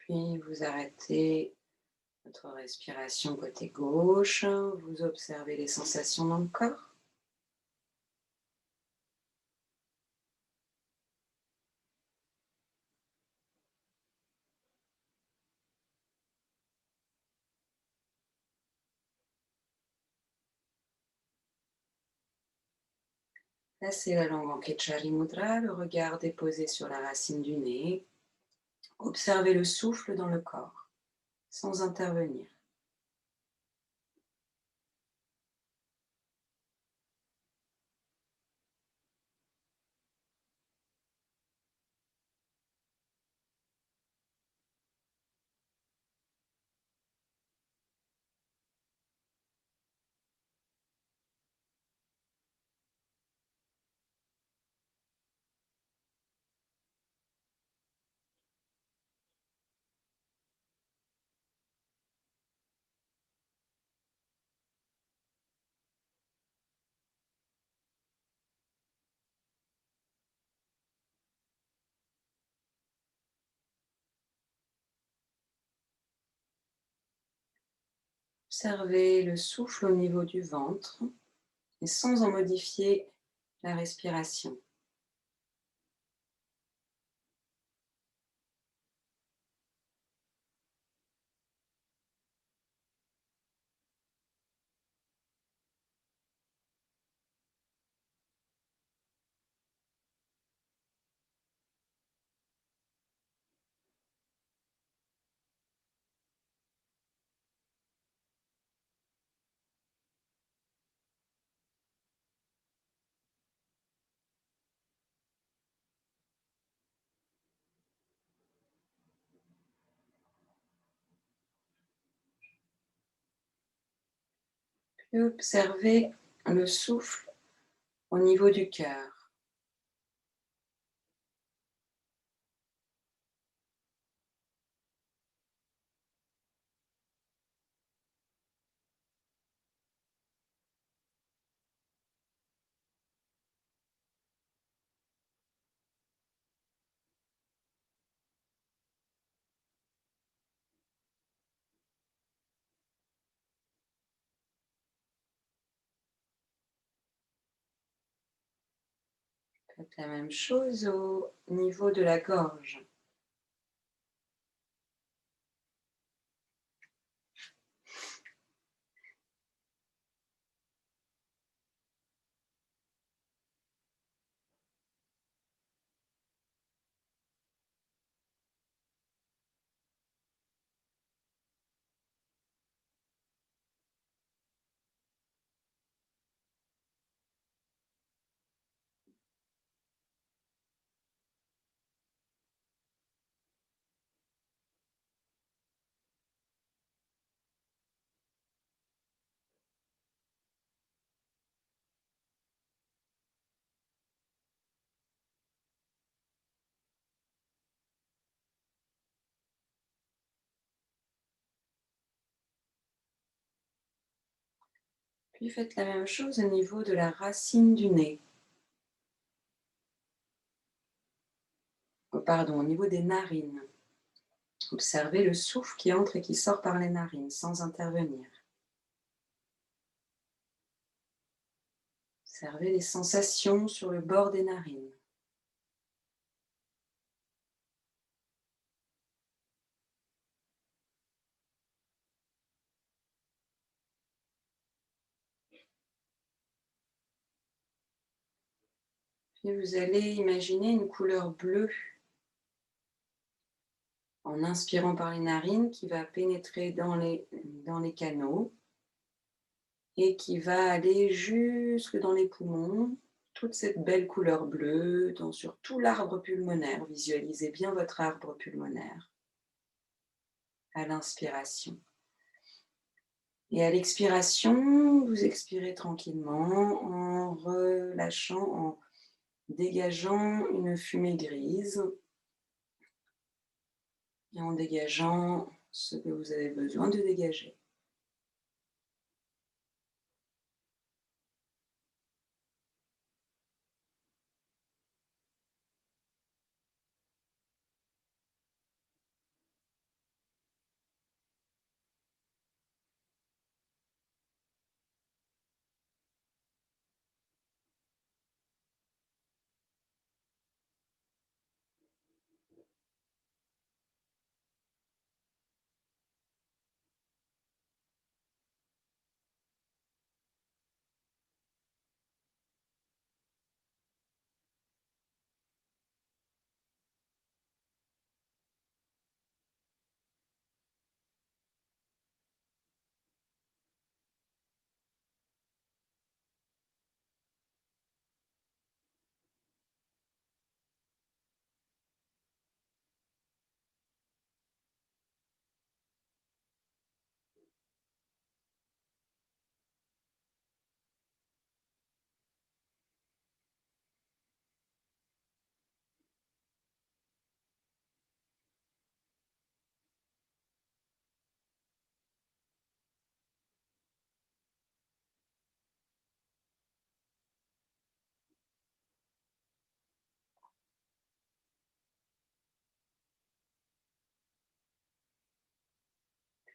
Puis vous arrêtez votre respiration côté gauche, vous observez les sensations dans le corps. Placez la langue en Ketchari Mudra, le regard déposé sur la racine du nez. Observez le souffle dans le corps, sans intervenir. Observez le souffle au niveau du ventre et sans en modifier la respiration. Puis observez le souffle au niveau du cœur. Faites la même chose au niveau de la gorge. Puis faites la même chose au niveau de la racine du nez. Oh, pardon, au niveau des narines. Observez le souffle qui entre et qui sort par les narines sans intervenir. Observez les sensations sur le bord des narines. Puis vous allez imaginer une couleur bleue en inspirant par les narines qui va pénétrer dans les canaux et qui va aller jusque dans les poumons. Toute cette belle couleur bleue sur tout l'arbre pulmonaire. Visualisez bien votre arbre pulmonaire à l'inspiration. Et à l'expiration, vous expirez tranquillement en relâchant, en dégageant une fumée grise et en dégageant ce que vous avez besoin de dégager.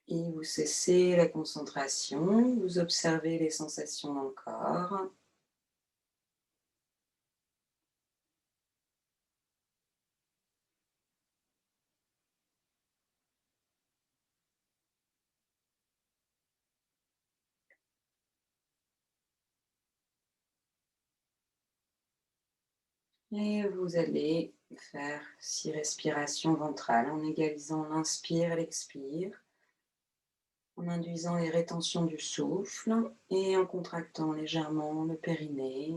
Et vous cessez la concentration, vous observez les sensations dans le corps. Et vous allez faire 6 respirations ventrales en égalisant l'inspire et l'expire, en induisant les rétentions du souffle et en contractant légèrement le périnée.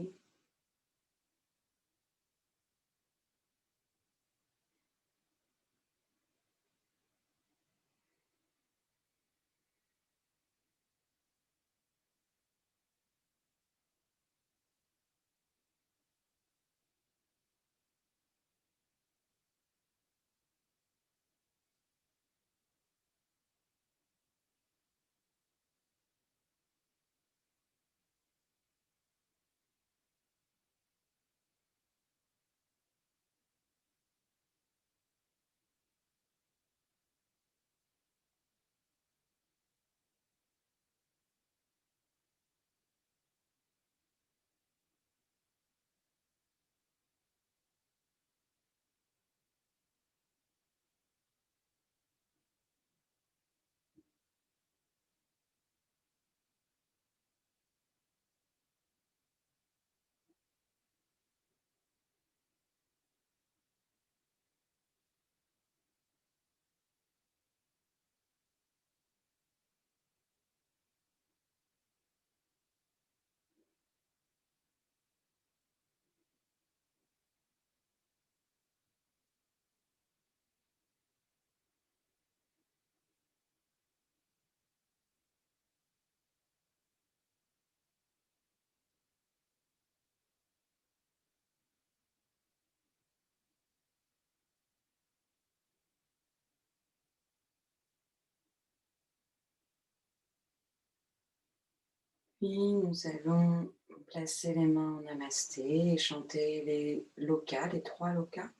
Puis nous allons placer les mains en namasté et chanter les lokas, les 3 lokas,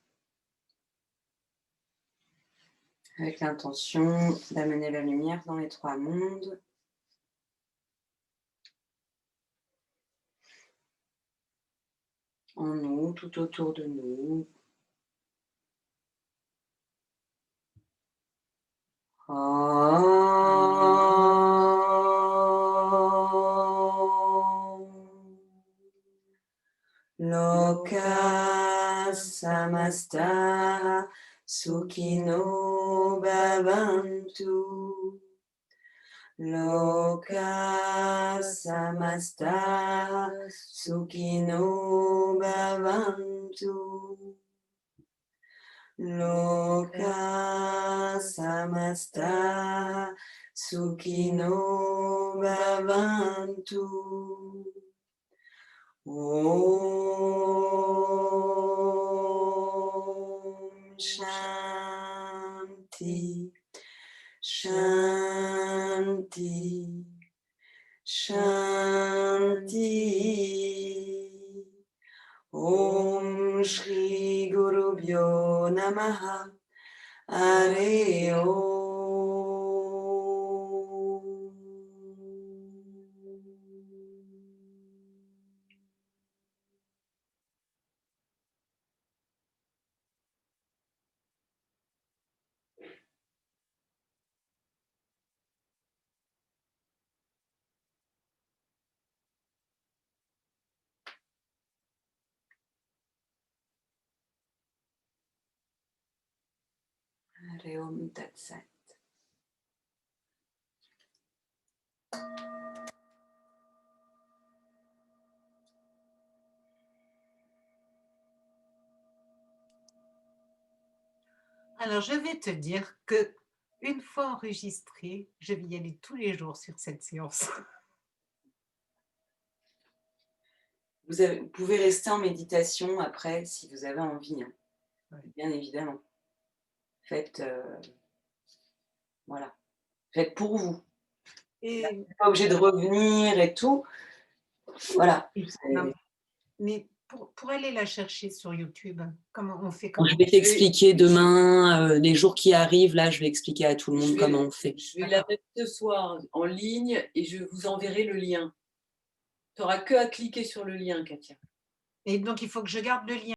avec l'intention d'amener la lumière dans les 3 mondes. En nous, tout autour de nous. Loka samasta sukhino bhavantu. Loka samasta sukhino bhavantu. Loka samasta sukhino bhavantu. Om Shanti, Shanti, Shanti. Om Shri Gurubhyo Namaha. Hare Om. Hare Om Tat Sat. Alors, je vais te dire que une fois enregistrée, je vais y aller tous les jours sur cette séance. Vous pouvez rester en méditation après si vous avez envie, hein. Ouais. Bien évidemment. Faites, voilà, faites pour vous. Et Vous n'êtes pas obligé de revenir et tout. Voilà. non, mais pour aller la chercher sur YouTube, comment on fait? Je vais t'expliquer demain, les jours qui arrivent, là, je vais expliquer à tout le monde comment on fait. Je vais la mettre ce soir en ligne et je vous enverrai le lien. Tu n'auras que à cliquer sur le lien, Katia. Et donc, il faut que je garde le lien.